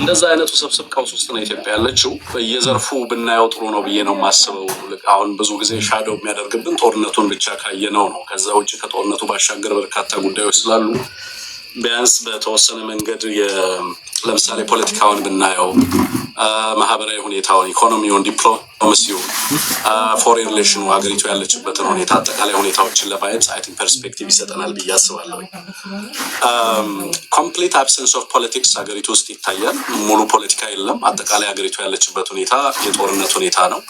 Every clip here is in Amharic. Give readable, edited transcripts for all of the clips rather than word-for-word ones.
እንደዛ አይነቱ ሰብስብ ቀውስ ውስጥ ነው ኢትዮጵያ ያለችው። በየዘርፉ ብናየው ጥሩ ነው ብዬ ነው የማስበው። አሁን ብዙ ጊዜ ሻዶው የሚያደርግብን ጦርነቱን ብቻ ካየነው ነው። ከዛ ውጭ ከጦርነቱ ባሻገር በርካታ ጉዳዮች ስላሉ ቢያንስ በተወሰነ መንገድ ለምሳሌ ፖለቲካውን ብናየው፣ ማህበራዊ ሁኔታውን፣ ኢኮኖሚውን፣ ዲፕሎማሲውን፣ ፎሬን ሪሌሽኑ ሀገሪቱ ያለችበትን ሁኔታ አጠቃላይ ሁኔታዎችን ለማየት አይ ቲንክ ፐርስፔክቲቭ ይሰጠናል ብዬ አስባለሁ። ኮምፕሊት አብሰንስ ኦፍ ፖለቲክስ ሀገሪቱ ውስጥ ይታያል። ሙሉ ፖለቲካ የለም። አጠቃላይ ሀገሪቱ ያለችበት ሁኔታ የጦርነት ሁኔታ ነው።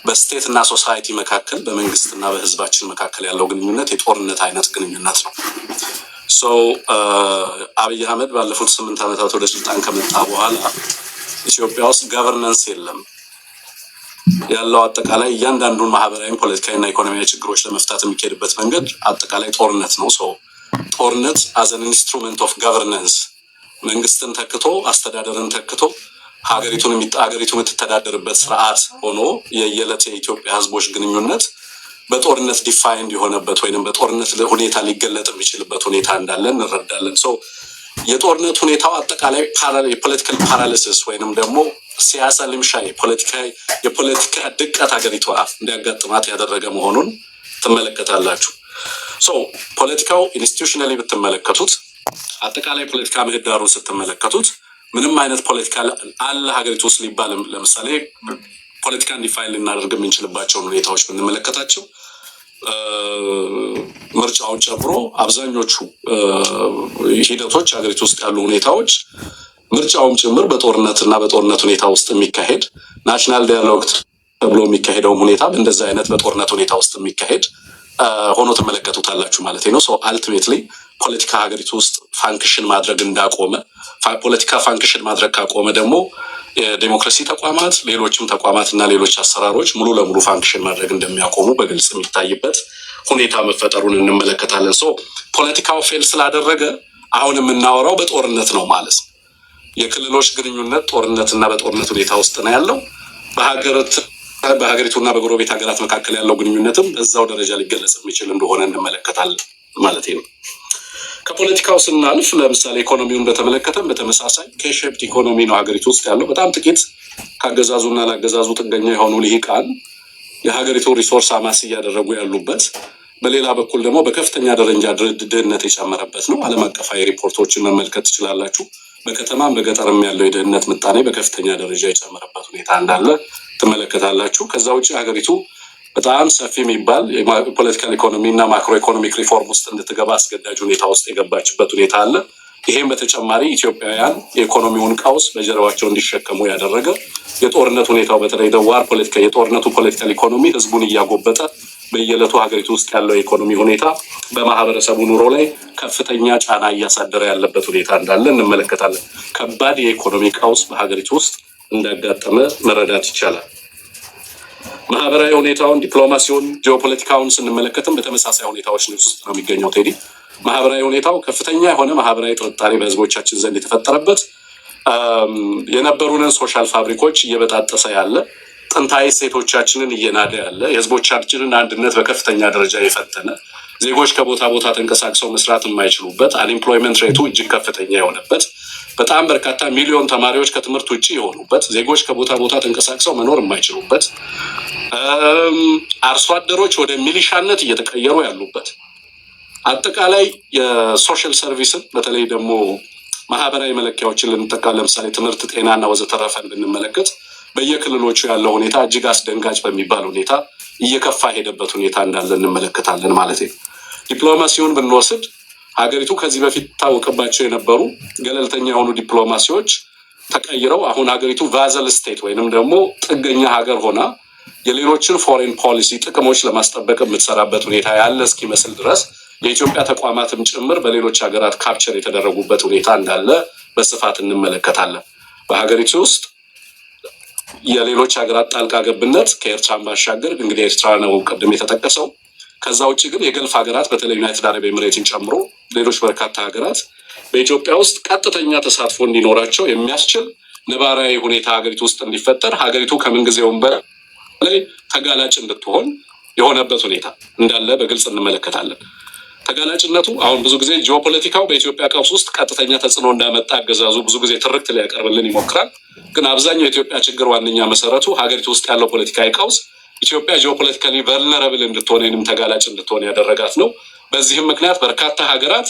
በስቴት እና ሶሳይቲ መካከል፣ በመንግስትና በህዝባችን መካከል ያለው ግንኙነት የጦርነት አይነት ግንኙነት ነው። አብይ አህመድ ባለፉት 8 ዓመታት ወደ ስልጣን ከመጣ በኋላ ኢትዮጵያ ውስጥ ገቨርነንስ የለም። ያለው አጠቃላይ እያንዳንዱን ማህበራዊ፣ ፖለቲካዊና ኢኮኖሚያዊ ችግሮች ለመፍታት የሚካሄድበት መንገድ አጠቃላይ ጦርነት ነው። ጦርነት as an instrument of governance መንግስትን ተክቶ አስተዳደርን ተክቶ ሀገሪቱ የምትተዳደርበት ስርዓት ሆኖ የየዕለት የኢትዮጵያ ህዝቦች ግንኙነት በጦርነት ዲፋይንድ የሆነበት ወይንም በጦርነት ሁኔታ ሊገለጥ የሚችልበት ሁኔታ እንዳለ እንረዳለን። የጦርነት ሁኔታው አጠቃላይ የፖለቲካል ፓራሊሲስ ወይንም ደግሞ ሲያሳ ልምሻ የፖለቲካ ድቀት ሀገሪቷ እንዲያጋጥማት ያደረገ መሆኑን ትመለከታላችሁ። ፖለቲካው ኢንስቲትዩሽናሊ ብትመለከቱት፣ አጠቃላይ ፖለቲካ ምህዳሩን ስትመለከቱት ምንም አይነት ፖለቲካ አለ ሀገሪቱ ውስጥ ሊባል ለምሳሌ ፖለቲካን ዲፋይን ልናደርግ የምንችልባቸውን ሁኔታዎች ብንመለከታቸው ምርጫውን ጨምሮ አብዛኞቹ ሂደቶች ሀገሪቱ ውስጥ ያሉ ሁኔታዎች ምርጫውም ጭምር በጦርነትና በጦርነት ሁኔታ ውስጥ የሚካሄድ ናሽናል ዳያሎግ ተብሎ የሚካሄደውም ሁኔታ እንደዛ አይነት በጦርነት ሁኔታ ውስጥ የሚካሄድ ሆኖ ተመለከቱታላችሁ ማለት ነው። አልቲሜትሊ ፖለቲካ ሀገሪቱ ውስጥ ፋንክሽን ማድረግ እንዳቆመ፣ ፖለቲካ ፋንክሽን ማድረግ ካቆመ ደግሞ የዲሞክራሲ ተቋማት፣ ሌሎችም ተቋማት እና ሌሎች አሰራሮች ሙሉ ለሙሉ ፋንክሽን ማድረግ እንደሚያቆሙ በግልጽ የሚታይበት ሁኔታ መፈጠሩን እንመለከታለን። ፖለቲካው ፌል ስላደረገ አሁን የምናወራው በጦርነት ነው ማለት ነው። የክልሎች ግንኙነት ጦርነትና በጦርነት ሁኔታ ውስጥ ነው ያለው። በሀገሪቱና በጎረቤት ሀገራት መካከል ያለው ግንኙነትም በዛው ደረጃ ሊገለጽ የሚችል እንደሆነ እንመለከታለን ማለት ነው። ከፖለቲካው ስናልፍ ለምሳሌ ኢኮኖሚውን በተመለከተም በተመሳሳይ ኬሽፕት ኢኮኖሚ ነው ሀገሪቱ ውስጥ ያለው። በጣም ጥቂት ካገዛዙና ላገዛዙ ጥገኛ የሆኑ ልሂቃን የሀገሪቱ ሪሶርስ አማስ እያደረጉ ያሉበት፣ በሌላ በኩል ደግሞ በከፍተኛ ደረጃ ድህነት የጨመረበት ነው። ዓለም አቀፋዊ ሪፖርቶችን መመልከት ትችላላችሁ። በከተማም በገጠርም ያለው የድህነት ምጣኔ በከፍተኛ ደረጃ የጨመረበት ሁኔታ እንዳለ ትመለከታላችሁ። ከዛ ውጭ ሀገሪቱ በጣም ሰፊ የሚባል የፖለቲካል ኢኮኖሚ እና ማክሮ ኢኮኖሚክ ሪፎርም ውስጥ እንድትገባ አስገዳጅ ሁኔታ ውስጥ የገባችበት ሁኔታ አለ። ይሄም በተጨማሪ ኢትዮጵያውያን የኢኮኖሚውን ቀውስ በጀርባቸው እንዲሸከሙ ያደረገ የጦርነት ሁኔታው በተለይ ደዋር ፖለቲካ የጦርነቱ ፖለቲካል ኢኮኖሚ ህዝቡን እያጎበጠ በየዕለቱ ሀገሪቱ ውስጥ ያለው የኢኮኖሚ ሁኔታ በማህበረሰቡ ኑሮ ላይ ከፍተኛ ጫና እያሳደረ ያለበት ሁኔታ እንዳለ እንመለከታለን። ከባድ የኢኮኖሚ ቀውስ በሀገሪቱ ውስጥ እንዳጋጠመ መረዳት ይቻላል። ማህበራዊ ሁኔታውን፣ ዲፕሎማሲውን፣ ጂኦፖለቲካውን ስንመለከትም በተመሳሳይ ሁኔታዎች ውስጥ ነው የሚገኘው። ቴዲ ማህበራዊ ሁኔታው ከፍተኛ የሆነ ማህበራዊ ጥርጣሬ በህዝቦቻችን ዘንድ የተፈጠረበት፣ የነበሩንን ሶሻል ፋብሪኮች እየበጣጠሰ ያለ፣ ጥንታዊ ሴቶቻችንን እየናደ ያለ፣ የህዝቦቻችንን አንድነት በከፍተኛ ደረጃ የፈተነ፣ ዜጎች ከቦታ ቦታ ተንቀሳቅሰው መስራት የማይችሉበት፣ አንኤምፕሎይመንት ሬቱ እጅግ ከፍተኛ የሆነበት፣ በጣም በርካታ ሚሊዮን ተማሪዎች ከትምህርት ውጭ የሆኑበት፣ ዜጎች ከቦታ ቦታ ተንቀሳቅሰው መኖር የማይችሉበት፣ አርሶ አደሮች ወደ ሚሊሻነት እየተቀየሩ ያሉበት፣ አጠቃላይ የሶሻል ሰርቪስን በተለይ ደግሞ ማህበራዊ መለኪያዎችን ልንጠቃ ለምሳሌ ትምህርት፣ ጤናና ወዘተረፈን ብንመለከት በየክልሎቹ ያለው ሁኔታ እጅግ አስደንጋጭ በሚባል ሁኔታ እየከፋ ሄደበት ሁኔታ እንዳለ እንመለከታለን ማለት ነው። ዲፕሎማሲውን ብንወስድ ሀገሪቱ ከዚህ በፊት ታወቅባቸው የነበሩ ገለልተኛ የሆኑ ዲፕሎማሲዎች ተቀይረው አሁን ሀገሪቱ ቫዘል ስቴት ወይንም ደግሞ ጥገኛ ሀገር ሆና የሌሎችን ፎሬን ፖሊሲ ጥቅሞች ለማስጠበቅ የምትሰራበት ሁኔታ ያለ እስኪመስል ድረስ የኢትዮጵያ ተቋማትም ጭምር በሌሎች ሀገራት ካፕቸር የተደረጉበት ሁኔታ እንዳለ በስፋት እንመለከታለን። በሀገሪቱ ውስጥ የሌሎች ሀገራት ጣልቃ ገብነት ከኤርትራን ባሻገር እንግዲህ ኤርትራ ነው ቅድም የተጠቀሰው። ከዛ ውጭ ግን የገልፍ ሀገራት በተለይ ዩናይትድ አረብ ኤምሬትን ጨምሮ ሌሎች በርካታ ሀገራት በኢትዮጵያ ውስጥ ቀጥተኛ ተሳትፎ እንዲኖራቸው የሚያስችል ነባራዊ ሁኔታ ሀገሪቱ ውስጥ እንዲፈጠር ሀገሪቱ ከምንጊዜውም በላይ ተጋላጭ እንድትሆን የሆነበት ሁኔታ እንዳለ በግልጽ እንመለከታለን። ተጋላጭነቱ አሁን ብዙ ጊዜ ጂኦፖለቲካው በኢትዮጵያ ቀውስ ውስጥ ቀጥተኛ ተጽዕኖ እንዳመጣ አገዛዙ ብዙ ጊዜ ትርክት ሊያቀርብልን ይሞክራል። ግን አብዛኛው የኢትዮጵያ ችግር ዋነኛ መሰረቱ ሀገሪቱ ውስጥ ያለው ፖለቲካዊ ቀውስ ኢትዮጵያ ጂኦፖለቲካሊ ቨልነራብል እንድትሆን ወይንም ተጋላጭ እንድትሆን ያደረጋት ነው። በዚህም ምክንያት በርካታ ሀገራት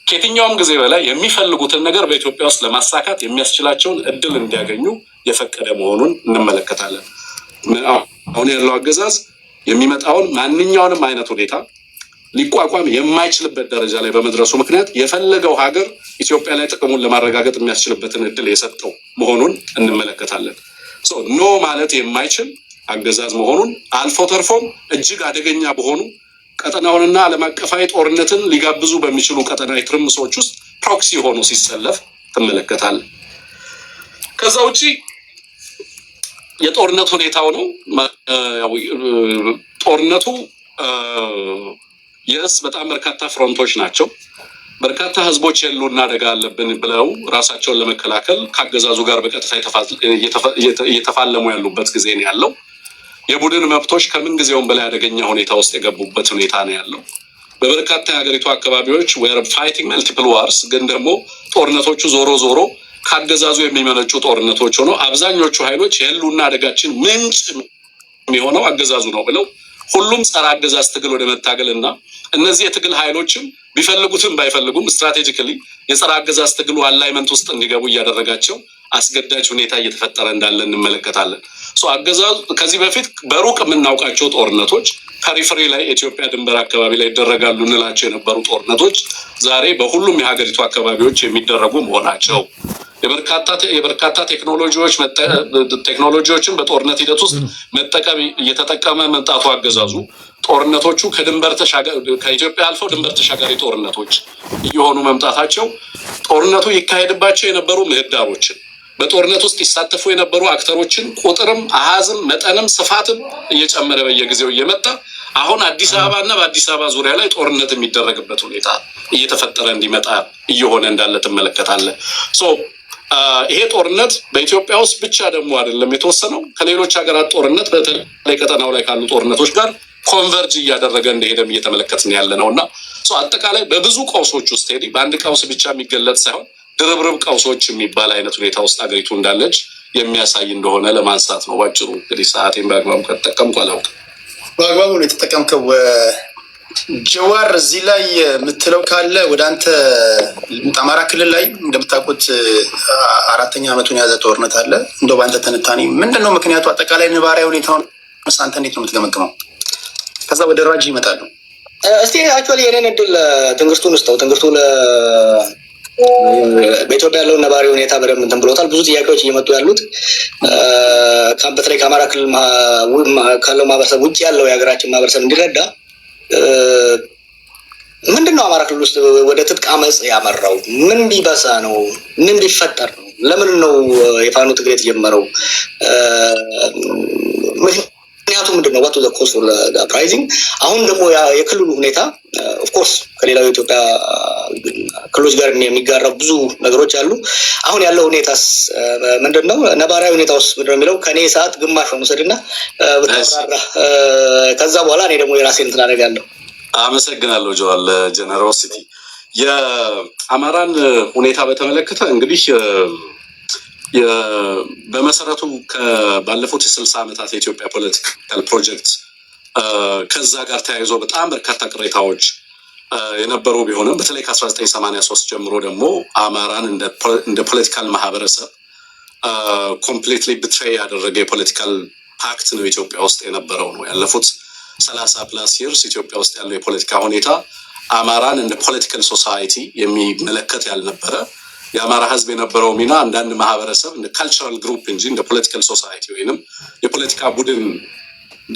ከየትኛውም ጊዜ በላይ የሚፈልጉትን ነገር በኢትዮጵያ ውስጥ ለማሳካት የሚያስችላቸውን እድል እንዲያገኙ የፈቀደ መሆኑን እንመለከታለን። አሁን ያለው አገዛዝ የሚመጣውን ማንኛውንም አይነት ሁኔታ ሊቋቋም የማይችልበት ደረጃ ላይ በመድረሱ ምክንያት የፈለገው ሀገር ኢትዮጵያ ላይ ጥቅሙን ለማረጋገጥ የሚያስችልበትን እድል የሰጠው መሆኑን እንመለከታለን። ኖ ማለት የማይችል አገዛዝ መሆኑን አልፎ ተርፎም እጅግ አደገኛ በሆኑ ቀጠናውንና ዓለም አቀፋዊ ጦርነትን ሊጋብዙ በሚችሉ ቀጠናዊ ትርምሶች ውስጥ ፕሮክሲ ሆኖ ሲሰለፍ ትመለከታለን። ከዛ ውጪ የጦርነት ሁኔታው ነው። ጦርነቱ በጣም በርካታ ፍሮንቶች ናቸው። በርካታ ህዝቦች የሉና አደጋ አለብን ብለው ራሳቸውን ለመከላከል ከአገዛዙ ጋር በቀጥታ እየተፋለሙ ያሉበት ጊዜ ነው ያለው። የቡድን መብቶች ከምን ጊዜውም በላይ አደገኛ ሁኔታ ውስጥ የገቡበት ሁኔታ ነው ያለው። በበርካታ የሀገሪቱ አካባቢዎች ዌር ፋይቲንግ መልቲፕል ዋርስ፣ ግን ደግሞ ጦርነቶቹ ዞሮ ዞሮ ከአገዛዙ የሚመነጩ ጦርነቶች ሆነው አብዛኞቹ ኃይሎች የህልውና አደጋችን ምንጭ የሚሆነው አገዛዙ ነው ብለው ሁሉም ጸረ አገዛዝ ትግል ወደ መታገልና እነዚህ የትግል ኃይሎችም ቢፈልጉትም ባይፈልጉም ስትራቴጂካሊ የጸረ አገዛዝ ትግሉ አላይመንት ውስጥ እንዲገቡ እያደረጋቸው አስገዳጅ ሁኔታ እየተፈጠረ እንዳለ እንመለከታለን። አገዛዙ ከዚህ በፊት በሩቅ የምናውቃቸው ጦርነቶች ፐሪፈሪ ላይ ኢትዮጵያ ድንበር አካባቢ ላይ ይደረጋሉ እንላቸው የነበሩ ጦርነቶች ዛሬ በሁሉም የሀገሪቱ አካባቢዎች የሚደረጉ መሆናቸው፣ የበርካታ ቴክኖሎጂዎችን በጦርነት ሂደት ውስጥ እየተጠቀመ መምጣቱ አገዛዙ ጦርነቶቹ ከኢትዮጵያ አልፈው ድንበር ተሻጋሪ ጦርነቶች እየሆኑ መምጣታቸው ጦርነቱ ይካሄድባቸው የነበሩ ምህዳሮችን በጦርነት ውስጥ ይሳተፉ የነበሩ አክተሮችን ቁጥርም አሃዝም መጠንም ስፋትም እየጨመረ በየጊዜው እየመጣ አሁን አዲስ አበባ እና በአዲስ አበባ ዙሪያ ላይ ጦርነት የሚደረግበት ሁኔታ እየተፈጠረ እንዲመጣ እየሆነ እንዳለ ትመለከታለህ። ይሄ ጦርነት በኢትዮጵያ ውስጥ ብቻ ደግሞ አይደለም የተወሰነው፣ ከሌሎች ሀገራት ጦርነት በተለይ ቀጠናው ላይ ካሉ ጦርነቶች ጋር ኮንቨርጅ እያደረገ እንደሄደም እየተመለከትን ያለ ነው እና አጠቃላይ በብዙ ቀውሶች ውስጥ ሄዲ በአንድ ቀውስ ብቻ የሚገለጽ ሳይሆን ድርብርብ ቀውሶች የሚባል አይነት ሁኔታ ውስጥ ሀገሪቱ እንዳለች የሚያሳይ እንደሆነ ለማንሳት ነው። ባጭሩ እንግዲህ ሰዓቴን በአግባቡ ከተጠቀምኩ አላውቅም። በአግባቡ ነው የተጠቀምከው። ጀዋር እዚህ ላይ የምትለው ካለ ወደ አንተ። አማራ ክልል ላይ እንደምታውቁት 4ኛ ዓመቱን የያዘ ጦርነት አለ። እንደው በአንተ ትንታኔ ምንድን ነው ምክንያቱ? አጠቃላይ ነባራዊ ሁኔታውን አንተ እንዴት ነው የምትገመግመው? ከዛ ወደ ራጅ ይመጣሉ። እስቲ አክቹዋሊ የኔን እድል ትንግርቱን ውስጠው ትንግርቱ በኢትዮጵያ ያለውን ነባራዊ ሁኔታ በደንብ እንትን ብሎታል። ብዙ ጥያቄዎች እየመጡ ያሉት በተለይ ከአማራ ክልል ካለው ማህበረሰብ ውጭ ያለው የሀገራችን ማህበረሰብ እንዲረዳ ምንድን ነው አማራ ክልል ውስጥ ወደ ትጥቅ አመፅ ያመራው? ምን ቢበሳ ነው? ምን ቢፈጠር ነው? ለምን ነው የፋኖ ትግል የተጀመረው? ምክንያቱ ምንድን ነው? ዋት ዘ ኮዝ ፎር ዘ አፕራይዚንግ። አሁን ደግሞ የክልሉ ሁኔታ ኦፍኮርስ ከሌላው የኢትዮጵያ ክልሎች ጋር የሚጋራው ብዙ ነገሮች አሉ። አሁን ያለው ሁኔታስ ምንድን ነው? ነባራዊ ሁኔታውስ ምንድን ነው የሚለው ከኔ ሰዓት ግማሽ መውሰድና ብታብራራ፣ ከዛ በኋላ እኔ ደግሞ የራሴን እንትን አደርጋለሁ። አመሰግናለሁ ጆዋል ጀነሮሲቲ። የአማራን ሁኔታ በተመለከተ እንግዲህ በመሰረቱ ባለፉት 60 ዓመታት የኢትዮጵያ ፖለቲካል ፕሮጀክት ከዛ ጋር ተያይዞ በጣም በርካታ ቅሬታዎች የነበሩ ቢሆንም በተለይ ከ1983 ጀምሮ ደግሞ አማራን እንደ ፖለቲካል ማህበረሰብ ኮምፕሊትሊ ቢትሬይ ያደረገ የፖለቲካል ፓክት ነው ኢትዮጵያ ውስጥ የነበረው ነው። ያለፉት 30+ ይርስ ኢትዮጵያ ውስጥ ያለው የፖለቲካ ሁኔታ አማራን እንደ ፖለቲካል ሶሳይቲ የሚመለከት ያልነበረ፣ የአማራ ህዝብ የነበረው ሚና አንዳንድ ማህበረሰብ እንደ ካልቸራል ግሩፕ እንጂ እንደ ፖለቲካል ሶሳይቲ ወይንም የፖለቲካ ቡድን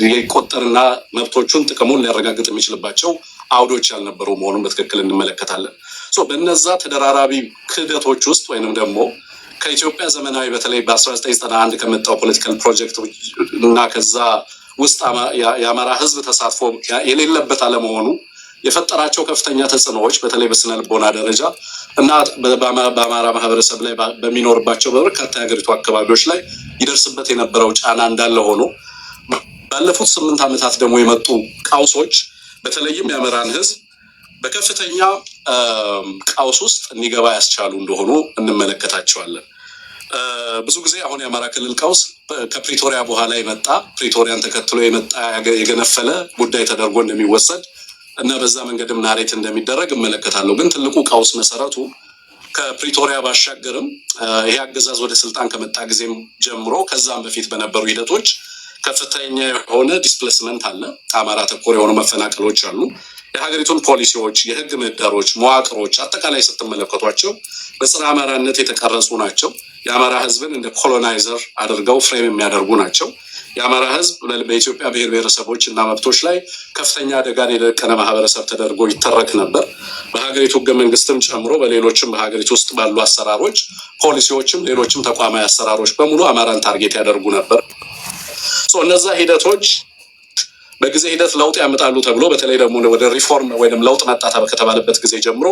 ሊቆጠርና መብቶቹን ጥቅሙን ሊያረጋግጥ የሚችልባቸው አውዶች ያልነበሩ መሆኑን በትክክል እንመለከታለን። በነዛ ተደራራቢ ክህደቶች ውስጥ ወይንም ደግሞ ከኢትዮጵያ ዘመናዊ በተለይ በ1991 ከመጣው ፖለቲካል ፕሮጀክት እና ከዛ ውስጥ የአማራ ህዝብ ተሳትፎ የሌለበት አለመሆኑ የፈጠራቸው ከፍተኛ ተጽዕኖዎች በተለይ በስነ ልቦና ደረጃ እና በአማራ ማህበረሰብ ላይ በሚኖርባቸው በበርካታ የሀገሪቱ አካባቢዎች ላይ ይደርስበት የነበረው ጫና እንዳለ ሆኖ ባለፉት 8 ዓመታት ደግሞ የመጡ ቀውሶች በተለይም የአማራን ህዝብ በከፍተኛ ቀውስ ውስጥ እንዲገባ ያስቻሉ እንደሆኑ እንመለከታቸዋለን። ብዙ ጊዜ አሁን የአማራ ክልል ቀውስ ከፕሪቶሪያ በኋላ የመጣ ፕሪቶሪያን ተከትሎ የመጣ የገነፈለ ጉዳይ ተደርጎ እንደሚወሰድ እና በዛ መንገድም ናሬት እንደሚደረግ እመለከታለሁ። ግን ትልቁ ቀውስ መሰረቱ ከፕሪቶሪያ ባሻገርም ይሄ አገዛዝ ወደ ስልጣን ከመጣ ጊዜም ጀምሮ ከዛም በፊት በነበሩ ሂደቶች ከፍተኛ የሆነ ዲስፕሌስመንት አለ። አማራ ተኮር የሆኑ መፈናቀሎች አሉ። የሀገሪቱን ፖሊሲዎች፣ የህግ ምህዳሮች፣ መዋቅሮች አጠቃላይ ስትመለከቷቸው በጸረ አማራነት የተቀረጹ ናቸው። የአማራ ህዝብን እንደ ኮሎናይዘር አድርገው ፍሬም የሚያደርጉ ናቸው። የአማራ ህዝብ በኢትዮጵያ ብሔር ብሔረሰቦች እና መብቶች ላይ ከፍተኛ አደጋን የደቀነ ማህበረሰብ ተደርጎ ይተረክ ነበር። በሀገሪቱ ህገ መንግስትም ጨምሮ በሌሎችም በሀገሪቱ ውስጥ ባሉ አሰራሮች፣ ፖሊሲዎችም ሌሎችም ተቋማዊ አሰራሮች በሙሉ አማራን ታርጌት ያደርጉ ነበር። እነዛ ሂደቶች በጊዜ ሂደት ለውጥ ያመጣሉ ተብሎ በተለይ ደግሞ ወደ ሪፎርም ወይም ለውጥ መጣ ከተባለበት ጊዜ ጀምሮ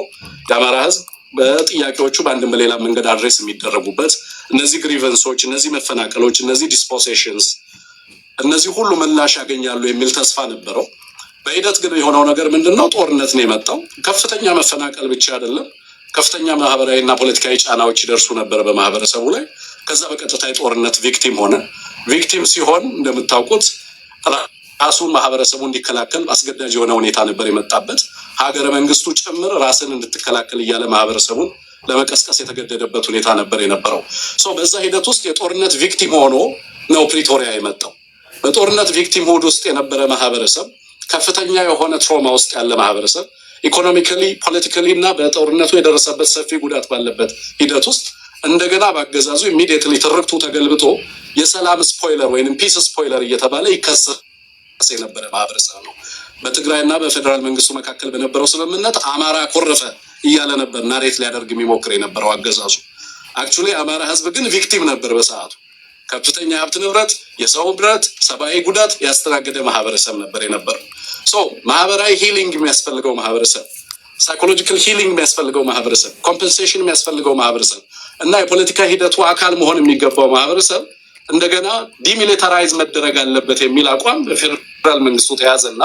የአማራ ህዝብ በጥያቄዎቹ በአንድም በሌላ መንገድ አድሬስ የሚደረጉበት እነዚህ ግሪቨንሶች፣ እነዚህ መፈናቀሎች፣ እነዚህ ዲስፖሴሽንስ እነዚህ ሁሉ ምላሽ ያገኛሉ የሚል ተስፋ ነበረው። በሂደት ግን የሆነው ነገር ምንድነው? ጦርነት ነው የመጣው። ከፍተኛ መፈናቀል ብቻ አይደለም፣ ከፍተኛ ማህበራዊ እና ፖለቲካዊ ጫናዎች ይደርሱ ነበር በማህበረሰቡ ላይ። ከዛ በቀጥታ የጦርነት ቪክቲም ሆነ። ቪክቲም ሲሆን እንደምታውቁት ራሱን ማህበረሰቡ እንዲከላከል አስገዳጅ የሆነ ሁኔታ ነበር የመጣበት። ሀገረ መንግስቱ ጭምር ራስን እንድትከላከል እያለ ማህበረሰቡን ለመቀስቀስ የተገደደበት ሁኔታ ነበር የነበረው። በዛ ሂደት ውስጥ የጦርነት ቪክቲም ሆኖ ነው ፕሪቶሪያ የመጣው። በጦርነት ቪክቲም ሁድ ውስጥ የነበረ ማህበረሰብ፣ ከፍተኛ የሆነ ትሮማ ውስጥ ያለ ማህበረሰብ፣ ኢኮኖሚካሊ ፖለቲካሊ እና በጦርነቱ የደረሰበት ሰፊ ጉዳት ባለበት ሂደት ውስጥ እንደገና በአገዛዙ ኢሚዲየትሊ ትርክቱ ተገልብጦ የሰላም ስፖይለር ወይም ፒስ ስፖይለር እየተባለ ይከሰስ የነበረ ማህበረሰብ ነው። በትግራይና በፌዴራል መንግስቱ መካከል በነበረው ስምምነት አማራ ኮረፈ እያለ ነበር ናሬት ሊያደርግ የሚሞክር የነበረው አገዛዙ። አክቹዋሊ አማራ ህዝብ ግን ቪክቲም ነበር በሰዓቱ። ከፍተኛ ሀብት ንብረት፣ የሰው ንብረት፣ ሰብአዊ ጉዳት ያስተናገደ ማህበረሰብ ነበር የነበረው። ማህበራዊ ሂሊንግ የሚያስፈልገው ማህበረሰብ፣ ሳይኮሎጂካል ሂሊንግ የሚያስፈልገው ማህበረሰብ፣ ኮምፐንሴሽን የሚያስፈልገው ማህበረሰብ እና የፖለቲካ ሂደቱ አካል መሆን የሚገባው ማህበረሰብ እንደገና ዲሚሊታራይዝ መደረግ አለበት የሚል አቋም በፌዴራል መንግስቱ ተያዘና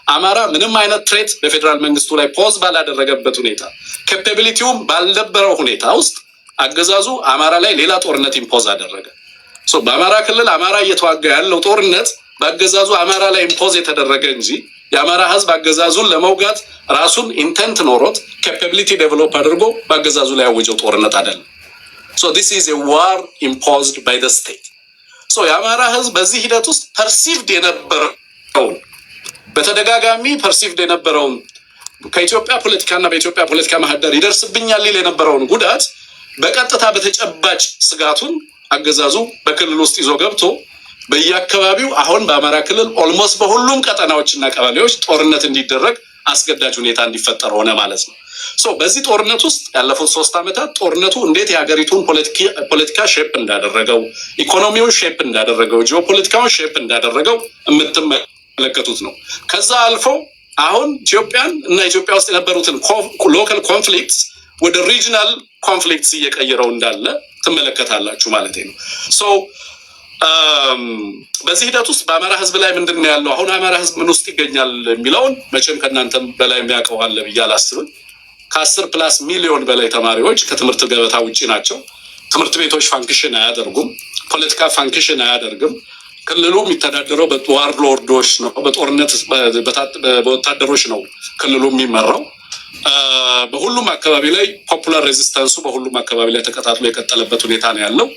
አማራ ምንም አይነት ትሬት በፌዴራል መንግስቱ ላይ ፖዝ ባላደረገበት ሁኔታ፣ ካፓቢሊቲውም ባልነበረው ሁኔታ ውስጥ አገዛዙ አማራ ላይ ሌላ ጦርነት ኢምፖዝ አደረገ። በአማራ ክልል አማራ እየተዋጋ ያለው ጦርነት በአገዛዙ አማራ ላይ ኢምፖዝ የተደረገ እንጂ የአማራ ህዝብ አገዛዙን ለመውጋት ራሱን ኢንቴንት ኖሮት ካፓቢሊቲ ዴቨሎፕ አድርጎ በአገዛዙ ላይ ያወጀው ጦርነት አይደለም። this is a war imposed by the state. የአማራ ህዝብ በዚህ ሂደት ውስጥ ፐርሲቭድ የነበረውን በተደጋጋሚ ፐርሲቭድ የነበረውን ከኢትዮጵያ ፖለቲካና በኢትዮጵያ ፖለቲካ ማህደር ይደርስብኛል ሊል የነበረውን ጉዳት በቀጥታ በተጨባጭ ስጋቱን አገዛዙ በክልል ውስጥ ይዞ ገብቶ በየአካባቢው አሁን በአማራ ክልል ኦልሞስት በሁሉም ቀጠናዎችና ቀበሌዎች ጦርነት እንዲደረግ አስገዳጅ ሁኔታ እንዲፈጠር ሆነ ማለት ነው። በዚህ ጦርነት ውስጥ ያለፉት 3 ዓመታት ጦርነቱ እንዴት የሀገሪቱን ፖለቲካ ሼፕ እንዳደረገው፣ ኢኮኖሚውን ሼፕ እንዳደረገው፣ ጂኦፖለቲካውን ሼፕ እንዳደረገው የምትመለከቱት ነው። ከዛ አልፎ አሁን ኢትዮጵያን እና ኢትዮጵያ ውስጥ የነበሩትን ሎካል ኮንፍሊክትስ ወደ ሪጂናል ኮንፍሊክትስ እየቀየረው እንዳለ ትመለከታላችሁ ማለት ነው። በዚህ ሂደት ውስጥ በአማራ ህዝብ ላይ ምንድን ነው ያለው? አሁን አማራ ህዝብ ምን ውስጥ ይገኛል የሚለውን መቼም ከእናንተም በላይ የሚያውቀው አለ ብዬ አላስብም። ከ10+ ሚሊዮን በላይ ተማሪዎች ከትምህርት ገበታ ውጭ ናቸው። ትምህርት ቤቶች ፋንክሽን አያደርጉም። ፖለቲካ ፋንክሽን አያደርግም። ክልሉ የሚተዳደረው በዋርሎርዶች ነው። በጦርነት በወታደሮች ነው ክልሉ የሚመራው። በሁሉም አካባቢ ላይ ፖፑላር ሬዚስታንሱ በሁሉም አካባቢ ላይ ተቀጣጥሎ የቀጠለበት ሁኔታ ነው ያለው።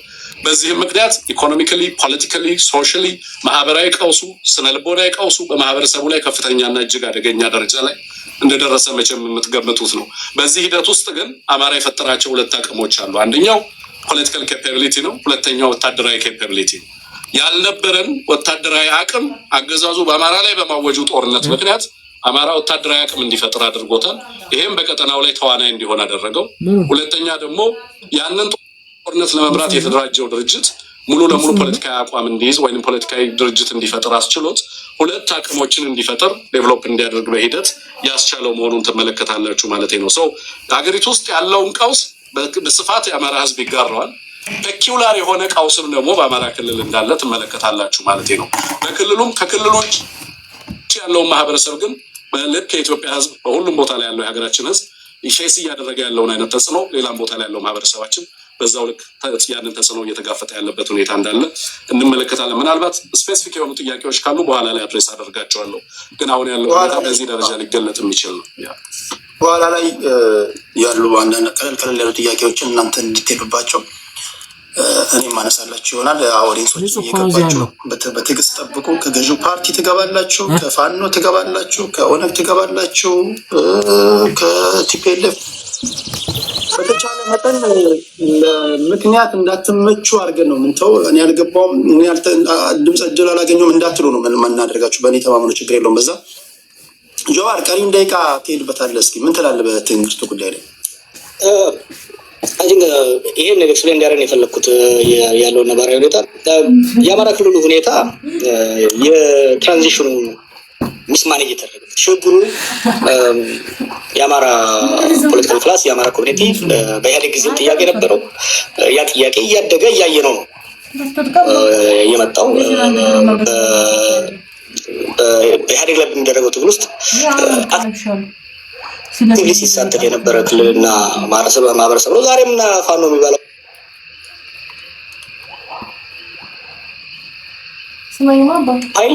በዚህም ምክንያት ኢኮኖሚካሊ፣ ፖለቲካሊ፣ ሶሻሊ ማህበራዊ ቀውሱ፣ ስነልቦናዊ ቀውሱ በማህበረሰቡ ላይ ከፍተኛና እጅግ አደገኛ ደረጃ ላይ እንደደረሰ መቼም የምትገምቱት ነው። በዚህ ሂደት ውስጥ ግን አማራ የፈጠራቸው 2 አቅሞች አሉ። አንደኛው ፖለቲካል ኬፓቢሊቲ ነው። ሁለተኛው ወታደራዊ ኬፓቢሊቲ። ያልነበረን ወታደራዊ አቅም አገዛዙ በአማራ ላይ በማወጁ ጦርነት ምክንያት አማራ ወታደራዊ አቅም እንዲፈጥር አድርጎታል። ይሄም በቀጠናው ላይ ተዋናይ እንዲሆን አደረገው። ሁለተኛ ደግሞ ያንን ጦርነት ለመምራት የተደራጀው ድርጅት ሙሉ ለሙሉ ፖለቲካዊ አቋም እንዲይዝ ወይም ፖለቲካዊ ድርጅት እንዲፈጥር አስችሎት 2 አቅሞችን እንዲፈጥር ዴቨሎፕ እንዲያደርግ በሂደት ያስቻለው መሆኑን ትመለከታላችሁ ማለት ነው። ሀገሪቱ ውስጥ ያለውን ቀውስ በስፋት የአማራ ህዝብ ይጋራዋል። ፔኪውላር የሆነ ቀውስም ደግሞ በአማራ ክልል እንዳለ ትመለከታላችሁ ማለት ነው። በክልሉም ከክልሎች ያለውን ማህበረሰብ ግን ልክ የኢትዮጵያ ህዝብ በሁሉም ቦታ ላይ ያለው የሀገራችን ህዝብ ሼስ እያደረገ ያለውን አይነት ተጽዕኖ ሌላም ቦታ ላይ ያለው ማህበረሰባችን በዛው ልክ ያንን ተጽዕኖ እየተጋፈጠ ያለበት ሁኔታ እንዳለ እንመለከታለን። ምናልባት ስፔሲፊክ የሆኑ ጥያቄዎች ካሉ በኋላ ላይ አድሬስ አደርጋቸዋለሁ። ግን አሁን ያለው ሁኔታ በዚህ ደረጃ ሊገለጥ የሚችል ነው። በኋላ ላይ ያሉ አንዳንድ ቀለል ያሉ ጥያቄዎችን እናንተ እንድትሄዱባቸው እኔም ማነሳላችሁ ይሆናል። ኦዲየንሶች እየገባችሁ በትዕግስት ጠብቁ። ከገዢው ፓርቲ ትገባላችሁ፣ ከፋኖ ትገባላችሁ፣ ከኦነግ ትገባላችሁ፣ ከቲፒኤልኤፍ በተቻለ መጠን ምክንያት እንዳትመቹ አድርገን ነው ምንተው። እኔ አልገባውም፣ እኔ ድምፅ እድል አላገኘውም እንዳትሉ ነው የምናደርጋችሁ። በእኔ ተማምኖ ችግር የለውም። በዛ ጆዋር ቀሪውን ደቂቃ ትሄድበታለህ። እስኪ ምን ትላለህ በትምህርቱ ጉዳይ ላይ? ይሄን ነገር ኤክስፕሌን እንዲያደርግ የፈለግኩት ያለውን ነባራዊ ሁኔታ የአማራ ክልሉ ሁኔታ የትራንዚሽኑ ሚስማኔጅ የተደረገ ችግሩ የአማራ ፖለቲካል ክላስ የአማራ ኮሚኒቲ በኢህአዴግ ጊዜም ጥያቄ ነበረው። ያ ጥያቄ እያደገ እያየ ነው የመጣው። በኢህአዴግ ላይ በሚደረገው ትግል ውስጥ አክቲቭሊ ሲሳተፍ የነበረ ክልልና ማህበረሰብ ነው። ዛሬም ፋኖ የሚባለው ኃይል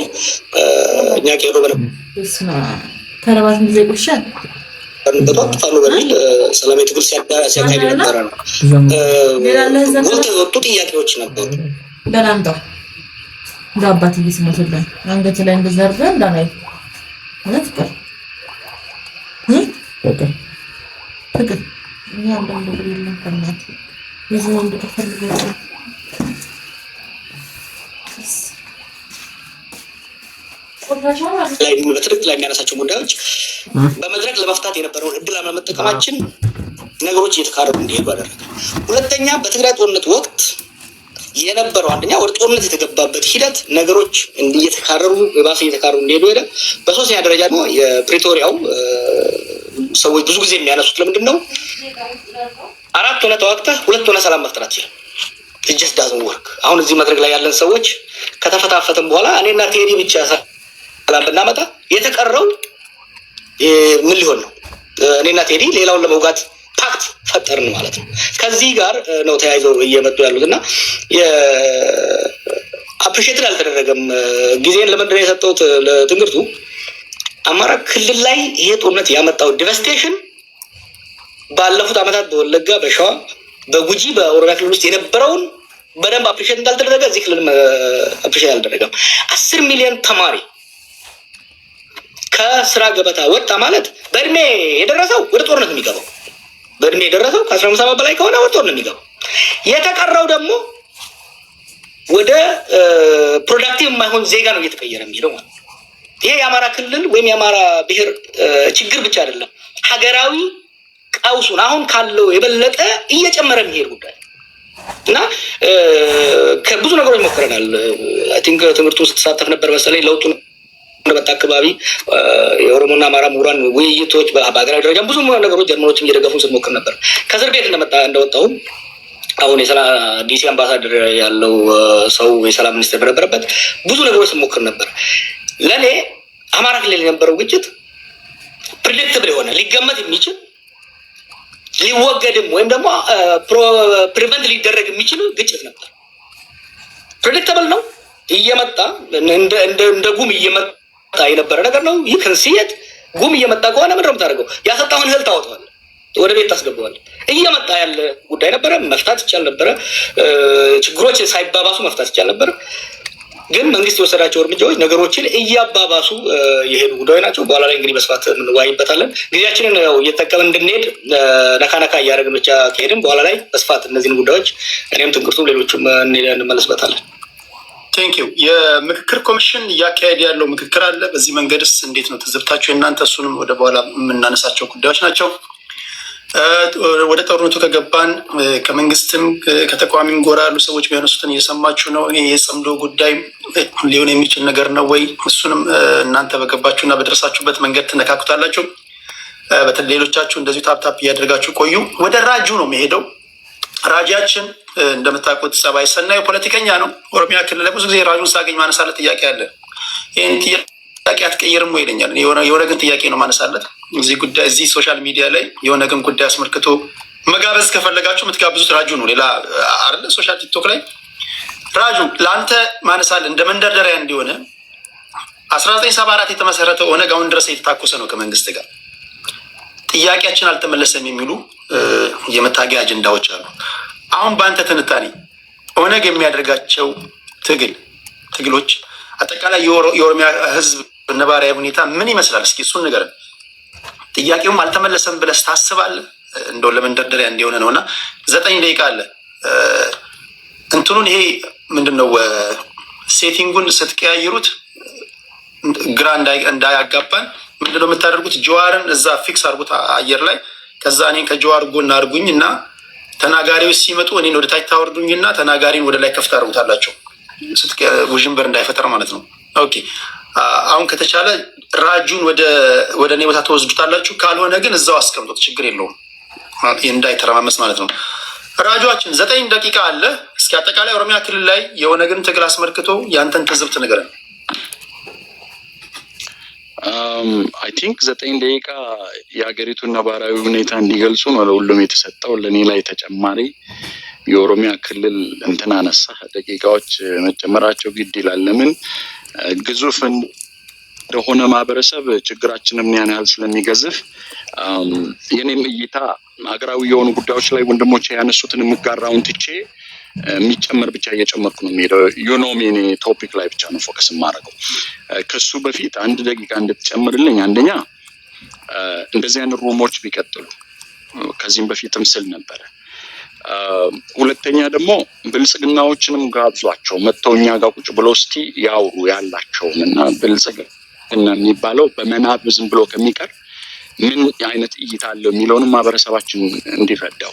እኛ ቄሮ በነበረበት ወቅት ፋኖ በሚል ሰላማዊ ትግል ሲያካሂድ የነበረ ነው። ጎልተው የወጡ ጥያቄዎች ነበሩ። በላንጣው ጋባት ይስመቱልን አንገት ላይ እንደዘርበ እንዳናይ ነፍቀር ፍቅር ያንዳንዱ ብሪል ከናት ይዘው እንደተፈልገው በትክክል የሚያነሳቸው ጉዳዮች በመድረክ ለመፍታት የነበረውን እድል አለመጠቀማችን ነገሮች እየተካረሩ እንዲሄዱ አደረገ። ሁለተኛ በትግራይ ጦርነት ወቅት የነበረው አንደኛ ወደ ጦርነት የተገባበት ሂደት ነገሮች እየተካረሩ የባሰ እየተካረሩ እንዲሄዱ ሄደ። በሶስተኛ ደረጃ ደግሞ የፕሪቶሪያው ሰዎች ብዙ ጊዜ የሚያነሱት ለምንድን ነው 4 ሆነ ተዋግተህ 2 ሆነ ሰላም መፍጠር አትችልም። እጅስ ዳዝን ወርክ። አሁን እዚህ መድረክ ላይ ያለን ሰዎች ከተፈታፈተን በኋላ እኔና ቴዲ ብቻ ሰላም ብናመጣ የተቀረው ምን ሊሆን ነው? እኔና ቴዲ ሌላውን ለመውጋት ፓክት ፈጠርን ማለት ነው። ከዚህ ጋር ነው ተያይዘው እየመጡ ያሉት እና አፕሪሼትድ አልተደረገም። ጊዜን ለምንድን ነው የሰጠሁት ለትምህርቱ አማራ ክልል ላይ ይሄ ጦርነት ያመጣው ዲቫስቴሽን ባለፉት ዓመታት በወለጋ፣ በሸዋ፣ በጉጂ፣ በኦሮሚያ ክልል ውስጥ የነበረውን በደንብ አፕሪሼት እንዳልተደረገ እዚህ ክልል አፕሪሼት አልተደረገም። 10 ሚሊዮን ተማሪ ከስራ ገበታ ወጣ ማለት በእድሜ የደረሰው ወደ ጦርነት የሚገባው በእድሜ የደረሰው ከ15 ዓመት በላይ ከሆነ ወደ ጦርነት የሚገባው የተቀረው ደግሞ ወደ ፕሮዳክቲቭ የማይሆን ዜጋ ነው እየተቀየረ የሚሄደው ማለት። ይሄ የአማራ ክልል ወይም የአማራ ብሔር ችግር ብቻ አይደለም፣ ሀገራዊ ቀውሱን አሁን ካለው የበለጠ እየጨመረ የሚሄድ ጉዳይ እና ከብዙ ነገሮች ሞክረናል። አይ ቲንክ ትምህርቱ ስትሳተፍ ነበር መሰለኝ። ለውጡ እንደመጣ አካባቢ የኦሮሞና አማራ ምሁራን ውይይቶች በሀገራዊ ደረጃ ብዙ ነገሮች ጀርመኖችም እየደገፉን ስንሞክር ነበር። ከእስር ቤት እንደወጣሁም አሁን ዲሲ አምባሳደር ያለው ሰው የሰላም ሚኒስትር በነበረበት ብዙ ነገሮች ስንሞክር ነበር። ለእኔ አማራ ክልል የነበረው ግጭት ፕሪዲክትብል የሆነ ሊገመት የሚችል ሊወገድም ወይም ደግሞ ፕሪቨንት ሊደረግ የሚችል ግጭት ነበር። ፕሪዲክተብል ነው። እየመጣ እንደ ጉም እየመጣ የነበረ ነገር ነው። ይህ ከንሲየት ጉም እየመጣ ከሆነ ምንድን ነው የምታደርገው? ያሰጣውን እህል ታወጣዋለህ፣ ወደ ቤት ታስገባዋለህ። እየመጣ ያለ ጉዳይ ነበረ። መፍታት ይቻል ነበረ። ችግሮች ሳይባባሱ መፍታት ይቻል ነበረ። ግን መንግስት የወሰዳቸው እርምጃዎች ነገሮችን እያባባሱ የሄዱ ጉዳዮች ናቸው። በኋላ ላይ እንግዲህ በስፋት እንወያይበታለን። ጊዜያችንን ያው እየተጠቀምን እንድንሄድ ነካ እያደረግን ብቻ ከሄድን በኋላ ላይ በስፋት እነዚህን ጉዳዮች እኔም ትንክርቱም ሌሎችም እንመለስበታለን። ቴንኪው። የምክክር ኮሚሽን እያካሄድ ያለው ምክክር አለ። በዚህ መንገድስ እንዴት ነው ትዝብታችሁ የእናንተ? እሱንም ወደ በኋላ የምናነሳቸው ጉዳዮች ናቸው። ወደ ጦርነቱ ከገባን ከመንግስትም ከተቃዋሚም ጎራ ያሉ ሰዎች የሚያነሱትን እየሰማችሁ ነው። ይሄ የጽምዶ ጉዳይ ሊሆን የሚችል ነገር ነው ወይ? እሱንም እናንተ በገባችሁና በደረሳችሁበት መንገድ ትነካኩታላችሁ። በተለይ ሌሎቻችሁ እንደዚሁ ታፕታፕ እያደረጋችሁ ቆዩ። ወደ ራጁ ነው የሚሄደው። ራጃችን እንደምታውቁት ጸባይ ሰናይ ፖለቲከኛ ነው። ኦሮሚያ ክልል ላይ ብዙ ጊዜ ራጁን ሳገኝ ማነሳለት ጥያቄ አለ። ይህን ጥያቄ ጥያቄ አትቀይርም ወይ ይለኛል። የሆነ ግን ጥያቄ ነው ማነሳለት እዚህ ጉዳይ እዚህ ሶሻል ሚዲያ ላይ የሆነ ግን ጉዳይ አስመልክቶ መጋበዝ ከፈለጋችሁ የምትጋብዙት ራጁ ነው። ሌላ አይደለ ሶሻል ቲክቶክ ላይ ራጁ ለአንተ ማነሳለን እንደ መንደርደሪያ እንዲሆነ 1974 የተመሰረተው ኦነግ አሁን ድረስ የተታኮሰ ነው ከመንግስት ጋር ጥያቄያችን አልተመለሰም የሚሉ የመታገያ አጀንዳዎች አሉ። አሁን በአንተ ትንታኔ ኦነግ የሚያደርጋቸው ትግሎች አጠቃላይ የኦሮሚያ ህዝብ ነባራዊ ሁኔታ ምን ይመስላል? እስኪ እሱን ንገረን። ጥያቄውም አልተመለሰም ብለህ ታስባለህ? እንደው ለመንደርደሪያ እንዲሆነ ነው እና 9 ደቂቃ አለ። እንትኑን ይሄ ምንድነው ሴቲንጉን ስትቀያይሩት ግራ እንዳያጋባን ምንድነው የምታደርጉት? ጀዋርን እዛ ፊክስ አድርጉት አየር ላይ። ከዛ እኔን ከጀዋር ጎን አድርጉኝ እና ተናጋሪዎች ሲመጡ እኔን ወደ ታች ታወርዱኝና ተናጋሪን ወደ ላይ ከፍታ አድርጉታላቸው ውዥንበር እንዳይፈጠር ማለት ነው። ኦኬ አሁን ከተቻለ ራጁን ወደ እኔ ቦታ ተወስዱታላችሁ። ካልሆነ ግን እዛው አስቀምጡት፣ ችግር የለውም እንዳይተረማመስ ማለት ነው። ራጇችን 9 ደቂቃ አለ። እስኪ አጠቃላይ ኦሮሚያ ክልል ላይ የኦነግን ትግል አስመልክቶ ያንተን ትዝብት ንገረን። አይ ቲንክ 9 ደቂቃ የሀገሪቱን ነባራዊ ሁኔታ እንዲገልጹ ነው ለሁሉም የተሰጠው። ለእኔ ላይ ተጨማሪ የኦሮሚያ ክልል እንትን አነሳ ደቂቃዎች መጨመራቸው ግድ ይላል። ለምን ግዙፍ እንደሆነ ማህበረሰብ ችግራችንም ያን ያህል ስለሚገዝፍ የኔም እይታ ሀገራዊ የሆኑ ጉዳዮች ላይ ወንድሞቼ ያነሱትን የምጋራውን ትቼ የሚጨመር ብቻ እየጨመርኩ ነው የሚሄደው። ዩኖሚኒ ቶፒክ ላይ ብቻ ነው ፎከስ የማደርገው። ከሱ በፊት 1 ደቂቃ እንድትጨምርልኝ፣ አንደኛ እንደዚህ አይነት ሩሞች ቢቀጥሉ ከዚህም በፊትም ስል ነበረ። ሁለተኛ ደግሞ ብልጽግናዎችንም ጋብዟቸው መጥተው እኛ ጋር ቁጭ ብለው እስቲ ያውሩ ያላቸውን እና ብልጽግና የሚባለው በመናብ ዝም ብሎ ከሚቀር ምን አይነት እይታ አለው የሚለውንም ማህበረሰባችን እንዲረዳው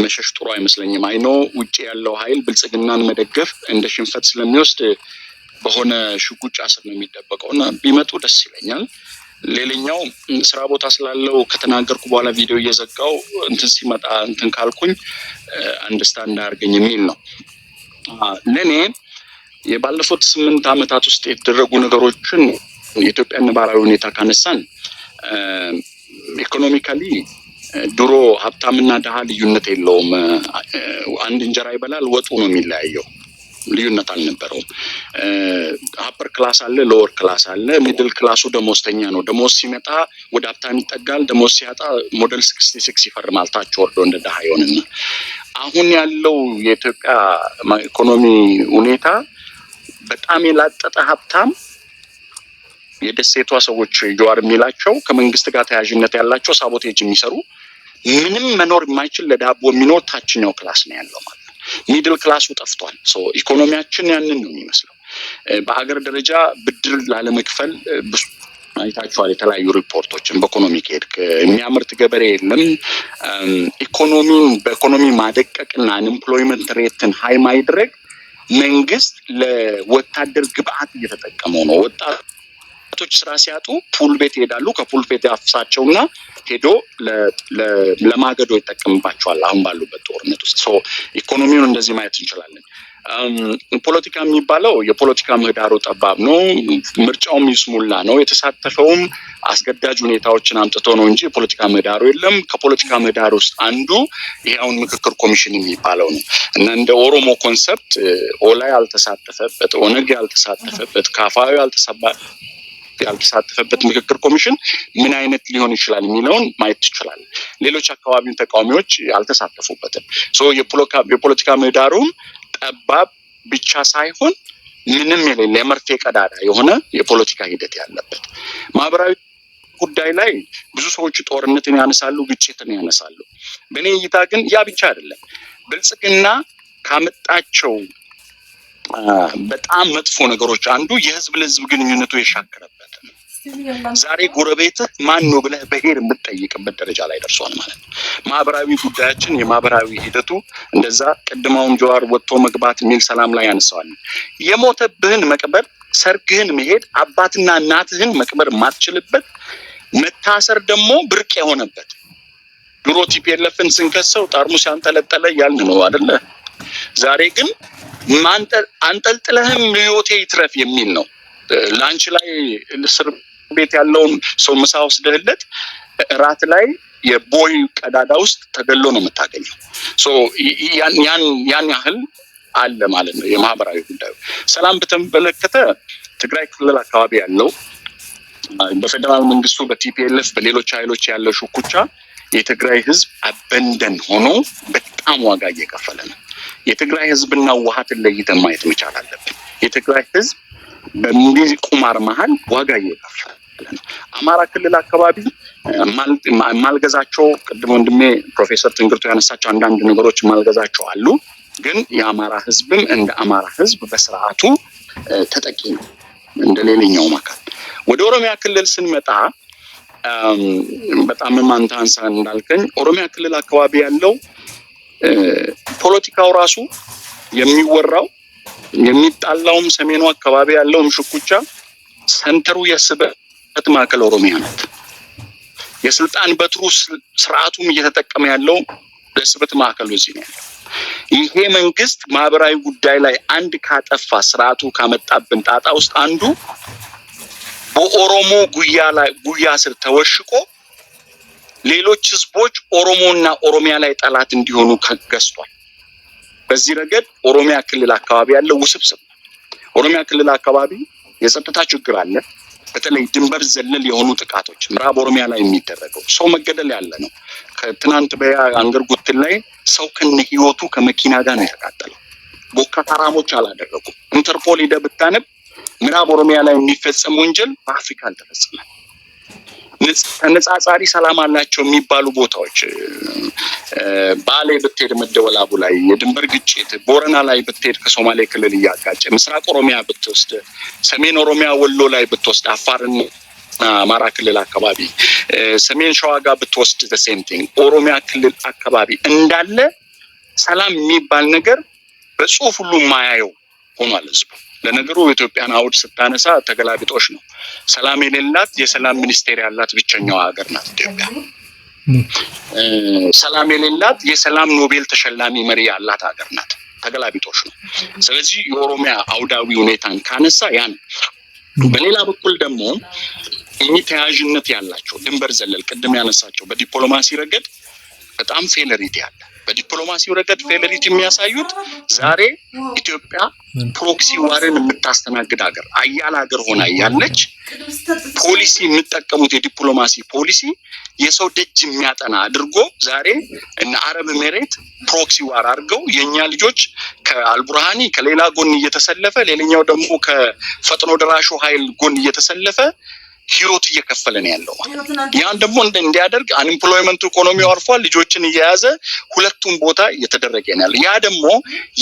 መሸሽ ጥሩ አይመስለኝም። አይኖ ውጭ ያለው ኃይል ብልጽግናን መደገፍ እንደ ሽንፈት ስለሚወስድ በሆነ ሽጉጫ ስር ነው የሚደበቀው እና ቢመጡ ደስ ይለኛል። ሌላኛው ስራ ቦታ ስላለው ከተናገርኩ በኋላ ቪዲዮ እየዘጋው እንትን ሲመጣ እንትን ካልኩኝ አንደርስታንድ አድርገኝ የሚል ነው። ለኔ የባለፉት 8 ዓመታት ውስጥ የተደረጉ ነገሮችን የኢትዮጵያ ነባራዊ ሁኔታ ካነሳን ኢኮኖሚካሊ ድሮ ሀብታምና ድሃ ልዩነት የለውም። አንድ እንጀራ ይበላል፣ ወጡ ነው የሚለያየው። ልዩነት አልነበረውም። አፐር ክላስ አለ፣ ሎወር ክላስ አለ። ሚድል ክላሱ ደሞዝተኛ ነው። ደሞዝ ሲመጣ ወደ ሀብታም ይጠጋል፣ ደሞዝ ሲያጣ ሞዴል 66 ይፈርማል፣ ታች ወርዶ እንደ ድሃ ይሆንና አሁን ያለው የኢትዮጵያ ኢኮኖሚ ሁኔታ በጣም የላጠጠ ሀብታም የደሴቷ ሰዎች ጀዋር የሚላቸው ከመንግስት ጋር ተያያዥነት ያላቸው ሳቦቴጅ የሚሰሩ ምንም መኖር የማይችል ለዳቦ የሚኖር ታችኛው ክላስ ነው ያለው ማለት ነው። ሚድል ክላሱ ጠፍቷል። ኢኮኖሚያችን ያንን ነው የሚመስለው። በሀገር ደረጃ ብድር ላለመክፈል ብዙ አይታችኋል። የተለያዩ ሪፖርቶችን በኢኮኖሚ ከሄድክ የሚያመርት ገበሬ የለም። ኢኮኖሚን በኢኮኖሚ ማደቀቅና አንኤምፕሎይመንት ሬትን ሀይ ማድረግ መንግስት ለወታደር ግብአት እየተጠቀመው ነው። ወጣቶች ስራ ሲያጡ ፑል ቤት ይሄዳሉ። ከፑል ቤት ያፍሳቸውና ሄዶ ለማገዶ ይጠቀምባቸዋል። አሁን ባሉበት ጦርነት ውስጥ ኢኮኖሚውን እንደዚህ ማየት እንችላለን። ፖለቲካ የሚባለው የፖለቲካ ምህዳሩ ጠባብ ነው። ምርጫውም ይስሙላ ነው። የተሳተፈውም አስገዳጅ ሁኔታዎችን አምጥቶ ነው እንጂ የፖለቲካ ምህዳሩ የለም። ከፖለቲካ ምህዳር ውስጥ አንዱ ይሄ አሁን ምክክር ኮሚሽን የሚባለው ነው እና እንደ ኦሮሞ ኮንሰፕት ኦላ ያልተሳተፈበት፣ ኦነግ ያልተሳተፈበት፣ ካፋዊ ያልተሳተፈበት ምክክር ኮሚሽን ምን አይነት ሊሆን ይችላል የሚለውን ማየት ይችላል። ሌሎች አካባቢውን ተቃዋሚዎች ያልተሳተፉበትም የፖለቲካ ምህዳሩም ጠባብ ብቻ ሳይሆን ምንም የሌለ የመርፌ ቀዳዳ የሆነ የፖለቲካ ሂደት ያለበት ማህበራዊ ጉዳይ ላይ ብዙ ሰዎች ጦርነትን ያነሳሉ፣ ግጭትን ያነሳሉ። በእኔ እይታ ግን ያ ብቻ አይደለም። ብልጽግና ካመጣቸው በጣም መጥፎ ነገሮች አንዱ የህዝብ ለህዝብ ግንኙነቱ የሻከረበት ነው። ዛሬ ጎረቤትህ ማን ነው ብለህ በሄር የምትጠይቅበት ደረጃ ላይ ደርሷል ማለት ነው። ማህበራዊ ጉዳያችን የማህበራዊ ሂደቱ እንደዛ ቅድማውን ጀዋር ወጥቶ መግባት የሚል ሰላም ላይ ያነሳዋል። የሞተብህን መቅበር፣ ሰርግህን መሄድ፣ አባትና እናትህን መቅበር የማትችልበት መታሰር ደግሞ ብርቅ የሆነበት ድሮ ቲፒኤልኤፍን ስንከሰው ጠርሙስ ያንጠለጠለ ያልን ነው አይደለ? ዛሬ ግን አንጠልጥለህም ህይወቴ ይትረፍ የሚል ነው። ላንች ላይ እስር ቤት ያለውን ሰው ምሳ ወስደህለት ራት ላይ የቦይ ቀዳዳ ውስጥ ተገሎ ነው የምታገኘው። ሶ ያን ያህል አለ ማለት ነው የማህበራዊ ጉዳዩ። ሰላም በተመለከተ ትግራይ ክልል አካባቢ ያለው በፌደራል መንግስቱ በቲፒኤልኤፍ በሌሎች ኃይሎች ያለው ሹኩቻ የትግራይ ህዝብ አበንደን ሆኖ በጣም ዋጋ እየከፈለ ነው። የትግራይ ህዝብና ህወሓትን ለይተን ማየት መቻል አለብን። የትግራይ ህዝብ በሚዚ ቁማር መሃል ዋጋ እየከፈለ ነው። አማራ ክልል አካባቢ ማልገዛቸው ቅድም ወንድሜ ፕሮፌሰር ትንግርቱ ያነሳቸው አንዳንድ ነገሮች ማልገዛቸው አሉ። ግን የአማራ ህዝብም እንደ አማራ ህዝብ በስርዓቱ ተጠቂ ነው እንደ ሌላኛው አካል። ወደ ኦሮሚያ ክልል ስንመጣ በጣም ማንታንሳ እንዳልከኝ ኦሮሚያ ክልል አካባቢ ያለው ፖለቲካው ራሱ የሚወራው የሚጣላውም ሰሜኑ አካባቢ ያለውም ሽኩቻ ሰንተሩ የስበት ማዕከል ኦሮሚያ ናት። የስልጣን በትሩ ስርዓቱም እየተጠቀመ ያለው የስበት ማዕከሉ እዚህ ነው። ይሄ መንግስት ማህበራዊ ጉዳይ ላይ አንድ ካጠፋ ስርዓቱ ካመጣብን ጣጣ ውስጥ አንዱ በኦሮሞ ጉያ ስር ተወሽቆ ሌሎች ህዝቦች ኦሮሞና ኦሮሚያ ላይ ጠላት እንዲሆኑ ገዝቷል። በዚህ ረገድ ኦሮሚያ ክልል አካባቢ ያለው ውስብስብ ኦሮሚያ ክልል አካባቢ የጸጥታ ችግር አለ። በተለይ ድንበር ዘለል የሆኑ ጥቃቶች ምዕራብ ኦሮሚያ ላይ የሚደረገው ሰው መገደል ያለ ነው። ከትናንት በአንገር ጉትን ላይ ሰው ከነ ህይወቱ ከመኪና ጋር ነው የተቃጠለው። ቦኮ ሃራሞች አላደረጉም። ኢንተርፖል ሄደህ ብታነብ ምዕራብ ኦሮሚያ ላይ የሚፈጸም ወንጀል በአፍሪካ አልተፈጸመም። ተነጻጻሪ ሰላም አላቸው የሚባሉ ቦታዎች ባሌ ብትሄድ መደወላቡ ላይ የድንበር ግጭት፣ ቦረና ላይ ብትሄድ ከሶማሌ ክልል እያጋጨ፣ ምስራቅ ኦሮሚያ ብትወስድ፣ ሰሜን ኦሮሚያ ወሎ ላይ ብትወስድ፣ አፋርና አማራ ክልል አካባቢ፣ ሰሜን ሸዋ ጋር ብትወስድ the same thing ኦሮሚያ ክልል አካባቢ እንዳለ ሰላም የሚባል ነገር በጽሁፍ ሁሉ ማያየው ሆኗል ህዝቡ። ለነገሩ ኢትዮጵያን አውድ ስታነሳ ተገላቢጦሽ ነው። ሰላም የሌላት የሰላም ሚኒስቴር ያላት ብቸኛው ሀገር ናት ኢትዮጵያ። ሰላም የሌላት የሰላም ኖቤል ተሸላሚ መሪ ያላት ሀገር ናት። ተገላቢጦሽ ነው። ስለዚህ የኦሮሚያ አውዳዊ ሁኔታን ካነሳ ያን በሌላ በኩል ደግሞ ተያያዥነት ያላቸው ድንበር ዘለል ቅድም ያነሳቸው በዲፕሎማሲ ረገድ በጣም ፌለሪቲ አለ። በዲፕሎማሲው ረገድ ፌለሪቲ የሚያሳዩት ዛሬ ኢትዮጵያ ፕሮክሲ ዋርን የምታስተናግድ ሀገር አያል ሀገር ሆና ያለች ፖሊሲ የምትጠቀሙት የዲፕሎማሲ ፖሊሲ የሰው ደጅ የሚያጠና አድርጎ ዛሬ እና አረብ ኤሚሬት ፕሮክሲ ዋር አድርገው የኛ ልጆች ከአልቡርሃኒ ከሌላ ጎን እየተሰለፈ ሌላኛው ደግሞ ከፈጥኖ ደራሹ ኃይል ጎን እየተሰለፈ ህይወት እየከፈለ ነው ያለው። ያን ደግሞ እንዲያደርግ አንኤምፕሎይመንቱ ኢኮኖሚው አርፏል። ልጆችን እየያዘ ሁለቱም ቦታ እየተደረገ ነው ያለው። ያ ደግሞ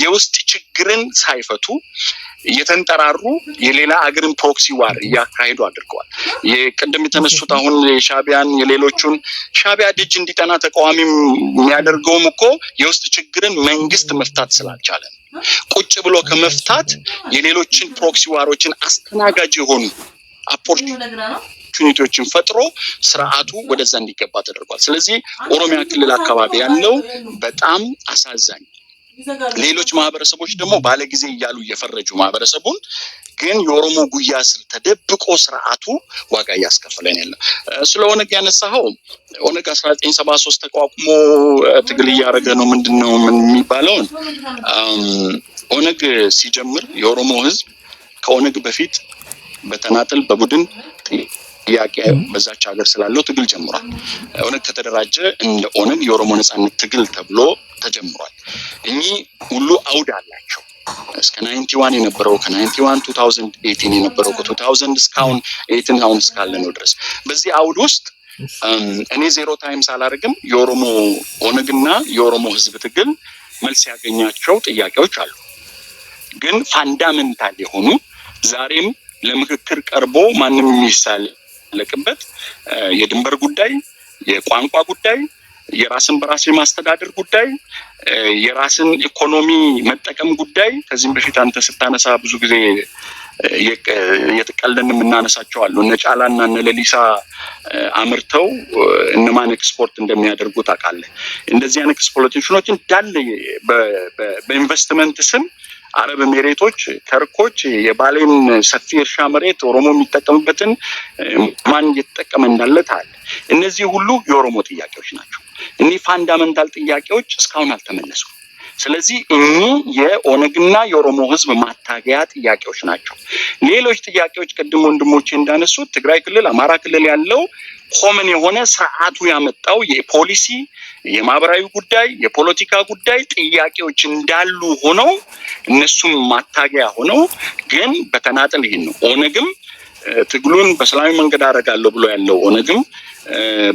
የውስጥ ችግርን ሳይፈቱ እየተንጠራሩ የሌላ አገርን ፕሮክሲ ዋር እያካሄዱ አድርገዋል። የቅድም የተነሱት አሁን የሻቢያን የሌሎቹን ሻቢያ ደጅ እንዲጠና ተቃዋሚ የሚያደርገውም እኮ የውስጥ ችግርን መንግስት መፍታት ስላልቻለ ቁጭ ብሎ ከመፍታት የሌሎችን ፕሮክሲ ዋሮችን አስተናጋጅ የሆኑ ኦፖርቹኒቲዎችን ፈጥሮ ስርዓቱ ወደዛ እንዲገባ ተደርጓል። ስለዚህ ኦሮሚያ ክልል አካባቢ ያለው በጣም አሳዛኝ፣ ሌሎች ማህበረሰቦች ደግሞ ባለጊዜ እያሉ እየፈረጁ ማህበረሰቡን ግን የኦሮሞ ጉያ ስር ተደብቆ ስርዓቱ ዋጋ እያስከፈለን ያለው። ስለ ኦነግ ያነሳኸው ኦነግ 1973 ተቋቁሞ ትግል እያደረገ ነው ምንድነው የሚባለውን ኦነግ ሲጀምር የኦሮሞ ህዝብ ከኦነግ በፊት በተናጠል በቡድን ጥያቄ በዛች ሀገር ስላለው ትግል ጀምሯል። ኦነግ ከተደራጀ እንደ ኦነግ የኦሮሞ ነጻነት ትግል ተብሎ ተጀምሯል። እኚህ ሁሉ አውድ አላቸው። እስከ 91 የነበረው ከ91 2018 የነበረው ከ2000 እስካሁን 18 አሁን እስካለ ነው ድረስ በዚህ አውድ ውስጥ እኔ ዜሮ ታይምስ አላደርግም። የኦሮሞ ኦነግና የኦሮሞ ህዝብ ትግል መልስ ያገኛቸው ጥያቄዎች አሉ። ግን ፋንዳሜንታል የሆኑ ዛሬም ለምክክር ቀርቦ ማንም የሚሳለቅበት የድንበር ጉዳይ፣ የቋንቋ ጉዳይ፣ የራስን በራስ የማስተዳደር ጉዳይ፣ የራስን ኢኮኖሚ መጠቀም ጉዳይ ከዚህም በፊት አንተ ስታነሳ ብዙ ጊዜ የተቀለልን የምናነሳቸው አሉ። እነ ጫላና እነ ለሊሳ አምርተው እነማን ኤክስፖርት እንደሚያደርጉ ታውቃለህ። እንደዚህ አይነት ኤክስፕሎቴሽኖች እንዳለ በኢንቨስትመንት ስም አረብ ኤሚሬቶች፣ ተርኮች የባሌን ሰፊ እርሻ መሬት ኦሮሞ የሚጠቀምበትን ማን እየተጠቀመ እንዳለ ታል። እነዚህ ሁሉ የኦሮሞ ጥያቄዎች ናቸው። እኒህ ፋንዳመንታል ጥያቄዎች እስካሁን አልተመለሱም። ስለዚህ እኚህ የኦነግና የኦሮሞ ህዝብ ማታገያ ጥያቄዎች ናቸው። ሌሎች ጥያቄዎች ቅድም ወንድሞቼ እንዳነሱት ትግራይ ክልል፣ አማራ ክልል ያለው ኮመን የሆነ ስርዓቱ ያመጣው የፖሊሲ፣ የማህበራዊ ጉዳይ፣ የፖለቲካ ጉዳይ ጥያቄዎች እንዳሉ ሆነው እነሱም ማታገያ ሆነው ግን በተናጠል ይሄን ነው ኦነግም ትግሉን በሰላማዊ መንገድ አደርጋለሁ ብሎ ያለው ኦነግም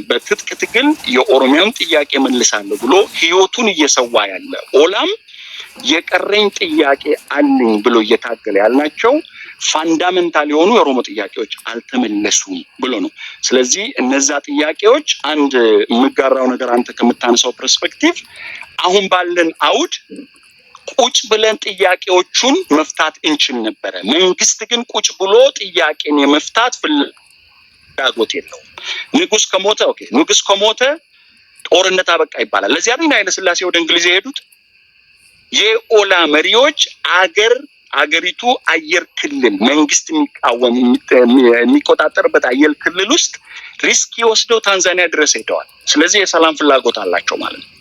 በትጥቅ ትግል የኦሮሚያን ጥያቄ መልሳለሁ ብሎ ህይወቱን እየሰዋ ያለ ኦላም የቀረኝ ጥያቄ አለኝ ብሎ እየታገለ ያልናቸው ፋንዳመንታል የሆኑ የኦሮሞ ጥያቄዎች አልተመለሱም ብሎ ነው። ስለዚህ እነዛ ጥያቄዎች አንድ የምጋራው ነገር አንተ ከምታነሳው ፐርስፔክቲቭ አሁን ባለን አውድ ቁጭ ብለን ጥያቄዎቹን መፍታት እንችል ነበረ። መንግስት ግን ቁጭ ብሎ ጥያቄን የመፍታት ፍላጎት የለውም። ንጉስ ከሞተ ኦኬ፣ ንጉስ ከሞተ ጦርነት አበቃ ይባላል። ለዚህ አይደል ኃይለ ሥላሴ ወደ እንግሊዝ የሄዱት? የኦላ መሪዎች አገሪቱ አየር ክልል መንግስት የሚቆጣጠርበት አየር ክልል ውስጥ ሪስክ ወስደው ታንዛኒያ ድረስ ሄደዋል። ስለዚህ የሰላም ፍላጎት አላቸው ማለት ነው።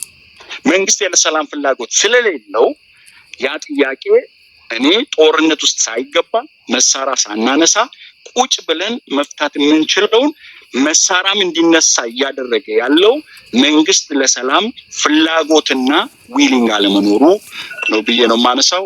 መንግስት የሰላም ፍላጎት ስለሌለው ያ ጥያቄ እኔ ጦርነት ውስጥ ሳይገባ መሳሪያ ሳናነሳ ቁጭ ብለን መፍታት የምንችለውን መሳሪያም እንዲነሳ እያደረገ ያለው መንግስት ለሰላም ፍላጎትና ዊሊንግ አለመኖሩ ነው ብዬ ነው የማነሳው።